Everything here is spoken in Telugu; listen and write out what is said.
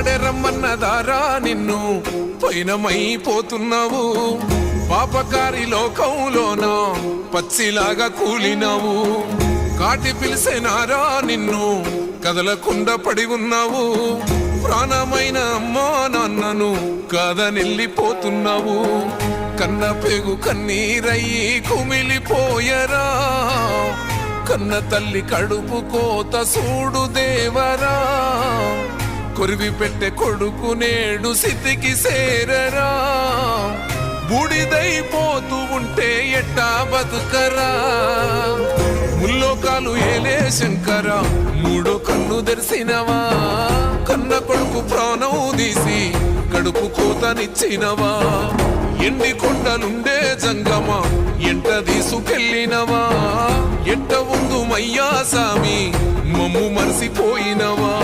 పాడెరమ్మన్నదారా నిన్ను పైనమైపోతున్నావు పాపకారి లోకంలోన పచ్చిలాగా కూలినావు కాటి పిలిసేనారా నిన్ను కదలకుండా పడి ఉన్నావు ప్రాణమైన అమ్మా నాన్నను కాదనెళ్ళిపోతున్నావు కన్న పేగు కన్నీరయ్యి కుమిలిపోయరా కన్న తల్లి కడుపు కోత సూడు దేవరా కొరివి పెట్టే కొడుకు నేడు స్థితికి సేరరా బూడిదైపోతూ ఉంటే ఎట్టా బతుకరా ముల్లోకాలు ఏలే శంకర మూడో కన్ను తెరిసినవా కన్న కొడుకు ప్రాణం తీసి కడుపు కోతనిచ్చినవా ఎండి కొండలుండే జంగమ ఎంట తీసుకెళ్ళినవా ఎంట ఉందు మయ్యా సామి మమ్ము మరిసిపోయినవా